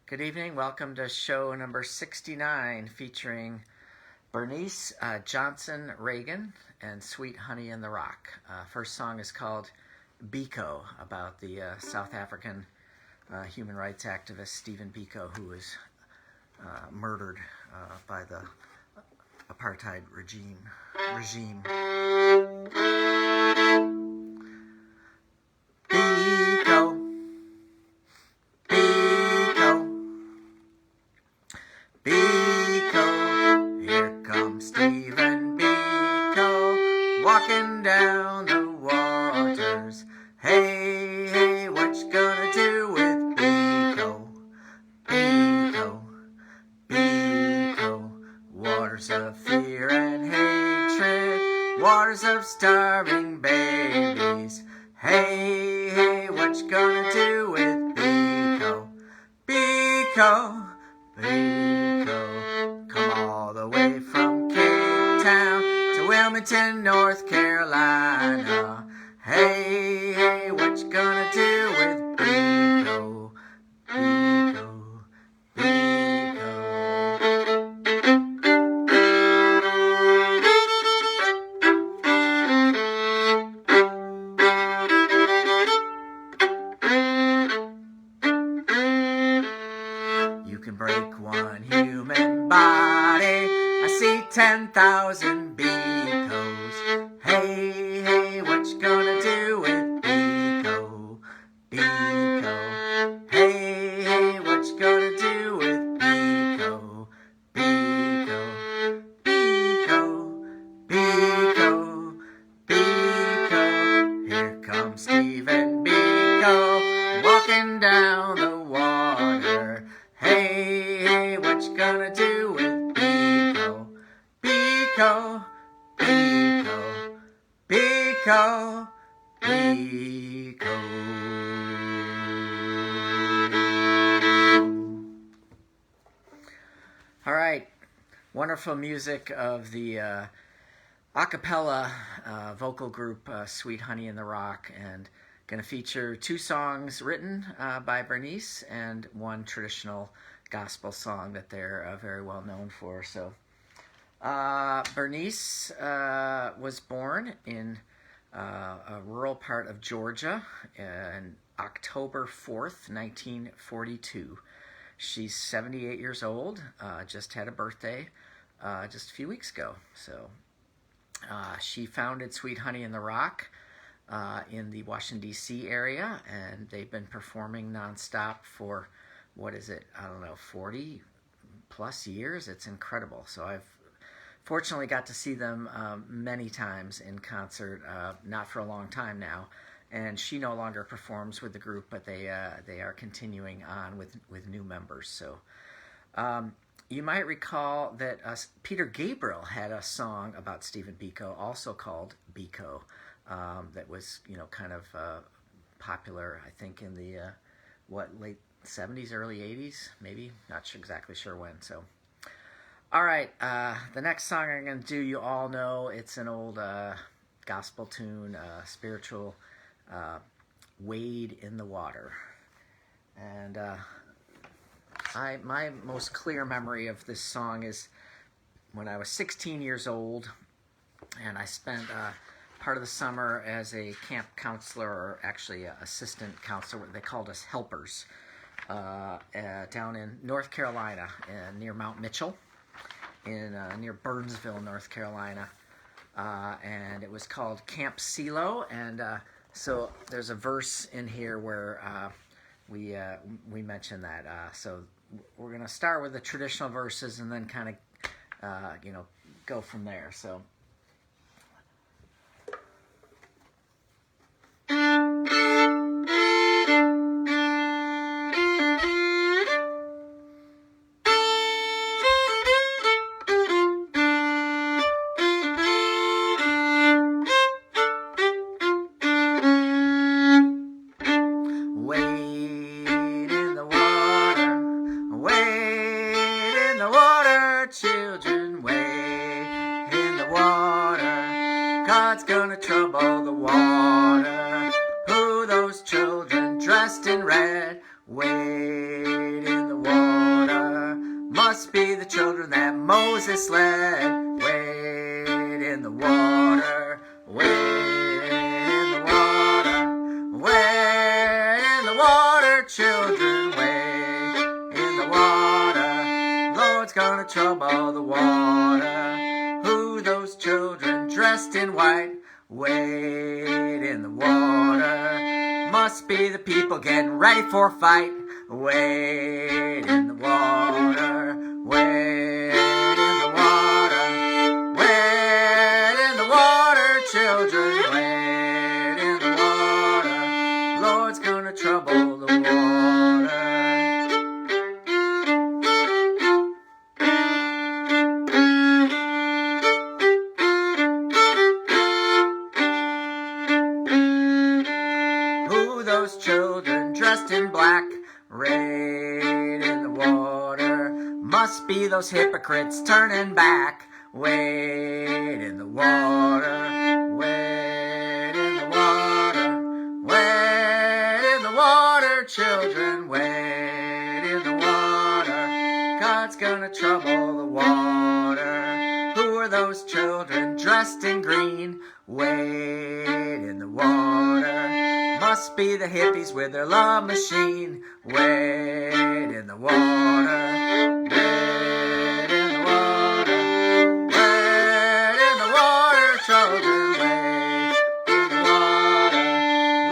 Good evening. Welcome to show number 69 featuring Bernice, Johnson, Reagon, and Sweet Honey in the Rock. First song is called Biko, about the South African human rights activist Stephen Biko, who was murdered by the apartheid regime. Biko, here comes Stephen Biko, walking down the waters. Hey, hey, what you gonna do with Biko? Biko, Biko, waters of fear and hatred, waters of starving babies. Hey, hey, what you gonna do with Biko? Biko, Biko, come all the way from Cape Town to Wilmington, North Carolina. Hey, hey, what you gonna do with Biko? Biko, Biko. You can break one human body, I see 10,000 Bikos. Hey, hey, what you gonna do with Biko? Biko. Hey, hey, what you gonna do with Biko? Biko. Biko. Biko. Biko. Here comes Stephen Biko, walking down the water. Hey, hey, what you gonna do with Biko? Biko, Biko, Biko, Biko. All right, wonderful music of the a cappella vocal group Sweet Honey in the Rock, and going to feature two songs written by Bernice and one traditional gospel song that they're very well known for. So Bernice was born in a rural part of Georgia on October 4th, 1942. She's 78 years old, just had a birthday just a few weeks ago. So she founded Sweet Honey in the Rock in the Washington, D.C. area, and they've been performing nonstop for, what is it, I don't know, 40 plus years. It's incredible. So I've fortunately got to see them many times in concert, not for a long time now, and she no longer performs with the group, but they are continuing on with new members. So you might recall that Peter Gabriel had a song about Stephen Biko, also called Biko, that was, kind of popular, I think, in the late 70s, early 80s, maybe, not exactly sure when. So all right, the next song I'm going to do, you all know, it's an old gospel tune, spiritual, Wade in the Water. And my most clear memory of this song is when I was 16 years old, and I spent part of the summer as a camp counselor, or actually assistant counselor. They called us helpers, down in North Carolina, near Mount Mitchell, near Burnsville, North Carolina, and it was called Camp Silo. And so there's a verse in here where we mention that. So we're gonna start with the traditional verses and then kind of go from there. So. Children, wade in the water. God's gonna trouble the water. Who those children dressed in red? Wade in the water. the children that Moses led. Wade in the water, wade in the water, wade in the water, children, wade in the water. Lord's gonna trouble the water. Who those children dressed in white? Wade in the water. Must be the people getting ready for a fight. Wade in the water, wade in the water, wade in the water, children, wade in the water. Lord's gonna trouble the water. Who those children dressed in black? Wade in the water. Must be those hypocrites turning back. Wade in the water, wade in the water, wade in the water, children, wade in the water. God's gonna trouble the water. Who are those children dressed in green? Wade in the water. Must be the hippies with their love machine. Wade in the water, wade in the water, wade in the water, children, wade in the water.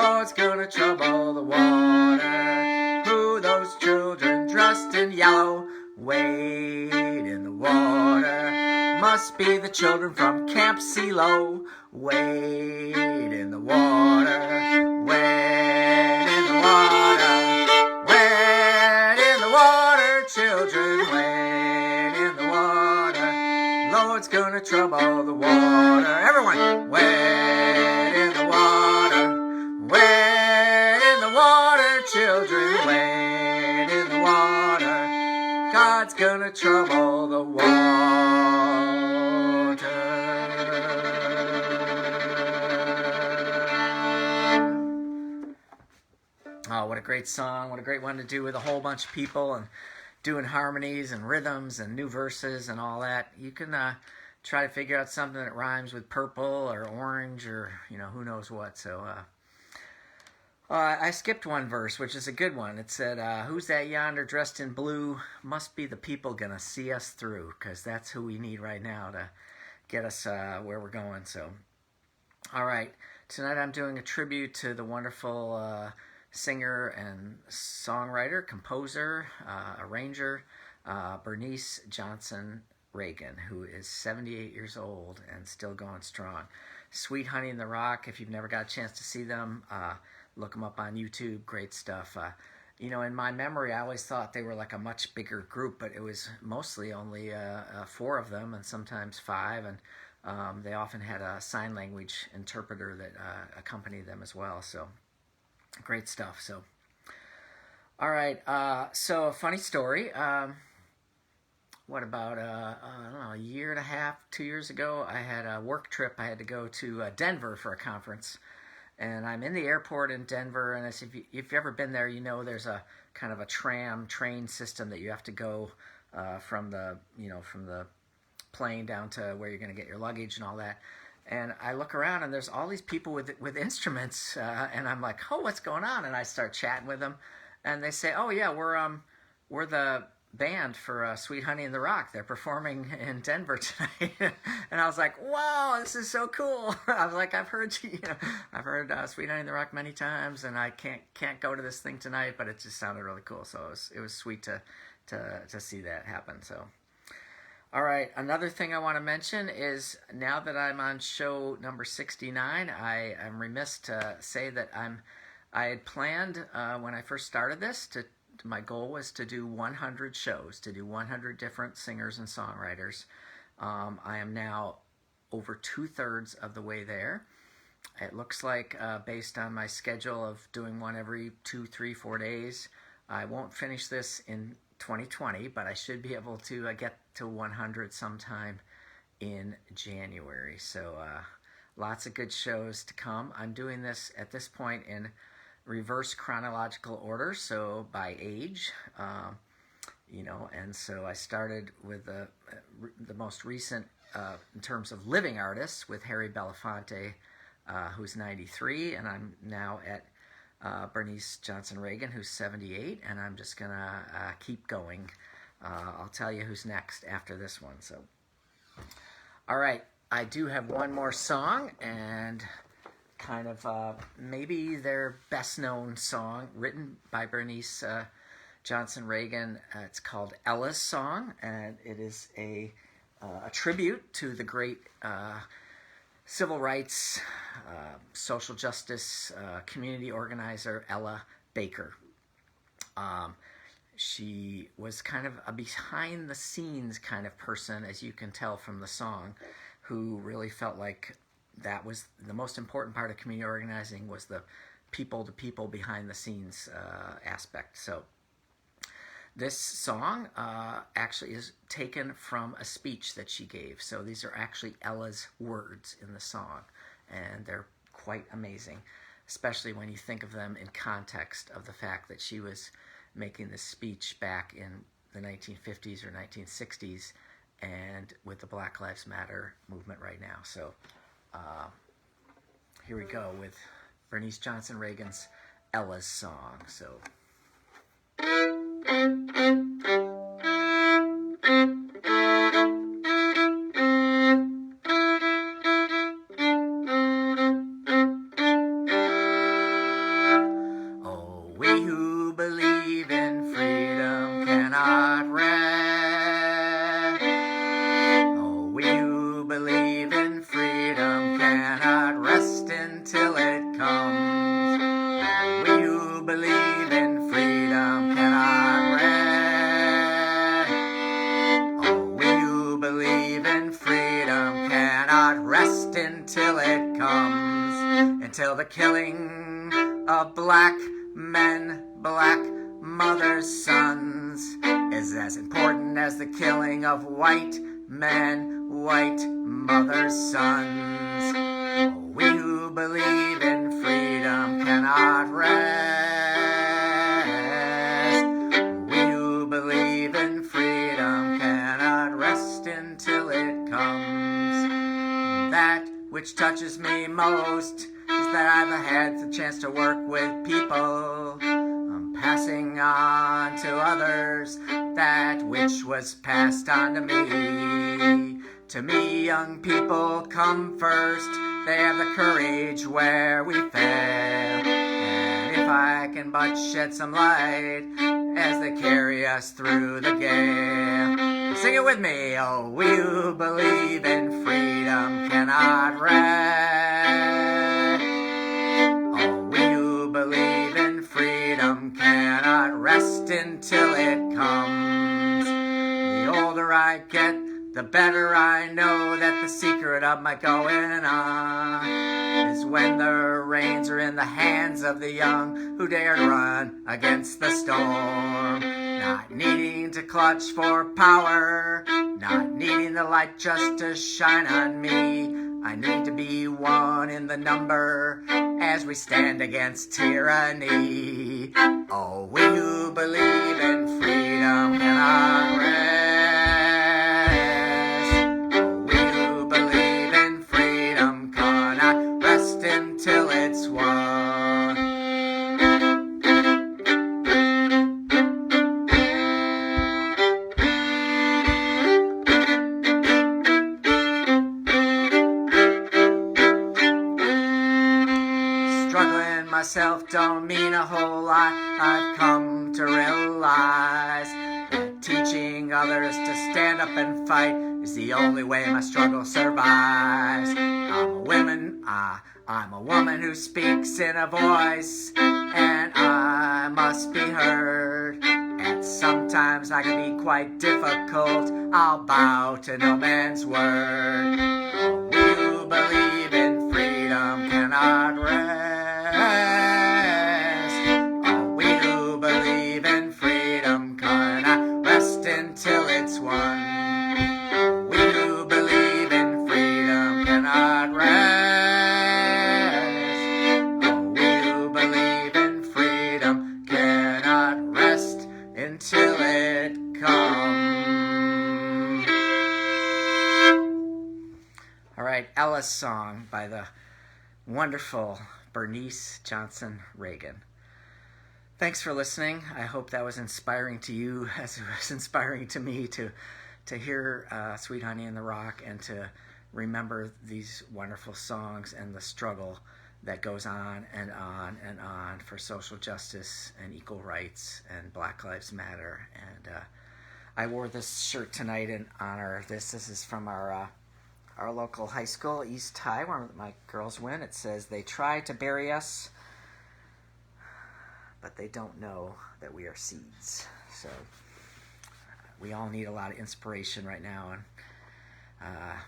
Lord's gonna trouble the water. Who those children dressed in yellow? Wade in the water. Must be the children from Camp CeeLo. Wade in the water, wade in the water, wade in the water, children, wade in the water. Lord's gonna trouble the water. Everyone, wade in the water, wade in the water, children, wade in the water. God's gonna trouble the water. Oh, what a great song. What a great one to do with a whole bunch of people and doing harmonies and rhythms and new verses and all that. You can try to figure out something that rhymes with purple or orange or, who knows what. So I skipped one verse, which is a good one. It said, who's that yonder dressed in blue? Must be the people gonna see us through, because that's who we need right now to get us where we're going. So, all right. Tonight I'm doing a tribute to the wonderful singer and songwriter, composer, arranger, Bernice Reagon, who is 78 years old and still going strong. Sweet Honey in the Rock, if you've never got a chance to see them, look them up on YouTube. Great stuff. In my memory, I always thought they were like a much bigger group, but it was mostly only 4 of them and sometimes 5, and they often had a sign language interpreter that accompanied them as well. So great stuff. So, all right. So a funny story. What about I don't know, a year and a half, 2 years ago, I had a work trip. I had to go to Denver for a conference, and I'm in the airport in Denver. And if you've ever been there, there's a kind of a train system that you have to go from the plane down to where you're going to get your luggage and all that. And I look around, and there's all these people with instruments, and I'm like, oh, what's going on? And I start chatting with them, and they say, oh yeah, we're the band for Sweet Honey in the Rock. They're performing in Denver tonight. And I was like, wow, this is so cool. I was like, I've heard I've heard Sweet Honey in the Rock many times, and I can't go to this thing tonight, but it just sounded really cool. So it was sweet to see that happen. So. All right, another thing I want to mention is now that I'm on show number 69, I am remiss to say that I had planned when I first started this my goal was to do 100 shows, to do 100 different singers and songwriters. I am now over 2/3 of the way there. It looks like based on my schedule of doing one every 2, 3, 4 days, I won't finish this in 2020, but I should be able to get to 100 sometime in January. So lots of good shows to come. I'm doing this at this point in reverse chronological order, so by age. And so I started with the most recent, in terms of living artists, with Harry Belafonte, who's 93, and I'm now at Bernice Johnson Reagon, who's 78, and I'm just gonna keep going. I'll tell you who's next after this one. So, all right, I do have one more song, and kind of maybe their best known song, written by Bernice Johnson Reagon. It's called Ella's Song, and it is a tribute to the great civil rights, social justice, community organizer Ella Baker. She was kind of a behind-the-scenes kind of person, as you can tell from the song, who really felt like that was the most important part of community organizing, was the people-to-people behind-the-scenes aspect. So this song actually is taken from a speech that she gave. So these are actually Ella's words in the song, and they're quite amazing, especially when you think of them in context of the fact that she was making this speech back in the 1950s or 1960s, and with the Black Lives Matter movement right now. So here we go with Bernice Johnson Reagon's Ella's Song. So. Oh, we who believe in freedom cannot rest. Oh, we who believe in freedom cannot rest until it comes. Oh, we who believe in freedom cannot rest. Oh, we who believe in freedom cannot rest until it comes. Until the killing of black men, black mothers' sons is as important as the killing of white men, white mothers' sons. Oh, we who believe in freedom cannot rest. We who believe in freedom cannot rest until it comes. That which touches me most is that I've had the chance to work with people, passing on to others that which was passed on to me. To me, young people come first. They have the courage where we fail. And if I can but shed some light as they carry us through the gale. Sing it with me. Oh, we who believe in freedom cannot rest. Oh, we who believe in freedom cannot rest until it comes. The older I get, the better I know that the secret of my going on is when the reins are in the hands of the young who dare to run against the storm. Not needing to clutch for power, not needing the light just to shine on me. I need to be one in the number as we stand against tyranny. Oh, we who believe in freedom cannot rest. Oh, we who believe in freedom cannot rest until it's won. Struggling myself don't mean a whole lot. I've come to realize that teaching others to stand up and fight is the only way my struggle survives. I'm a woman who speaks in a voice, and I must be heard. And sometimes I can be quite difficult. I'll bow to no man's word. Oh, we who believe in freedom cannot rest. Oh, we who believe in freedom cannot rest until it's won. Oh, we who believe in freedom cannot rest. Oh, we who believe in freedom cannot rest until it comes. All right, Ella's song by the wonderful Bernice Johnson Reagon. Thanks for listening. I hope that was inspiring to you as it was inspiring to me to hear Sweet Honey in the Rock and to remember these wonderful songs and the struggle that goes on and on and on for social justice and equal rights and Black Lives Matter. And I wore this shirt tonight in honor of this. This is from our local high school, East High, where my girls went. It says, "They tried to bury us, but they don't know that we are seeds." So we all need a lot of inspiration right now. And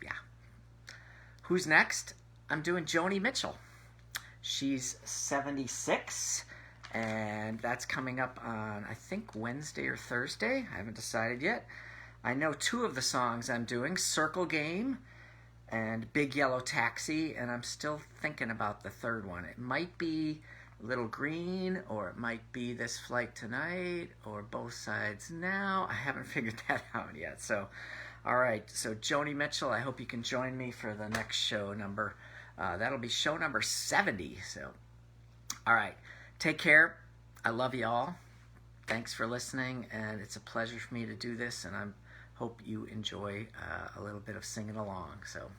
yeah. Who's next? I'm doing Joni Mitchell. She's 76, and that's coming up on, I think, Wednesday or Thursday. I haven't decided yet. I know two of the songs I'm doing, Circle Game and Big Yellow Taxi, and I'm still thinking about the third one. It might be Little Green, or it might be This Flight Tonight, or Both Sides Now. I haven't figured that out yet. So, all right. So Joni Mitchell, I hope you can join me for the next show number. That'll be show number 70. So, all right. Take care. I love you all. Thanks for listening, and it's a pleasure for me to do this, and I hope you enjoy a little bit of singing along. So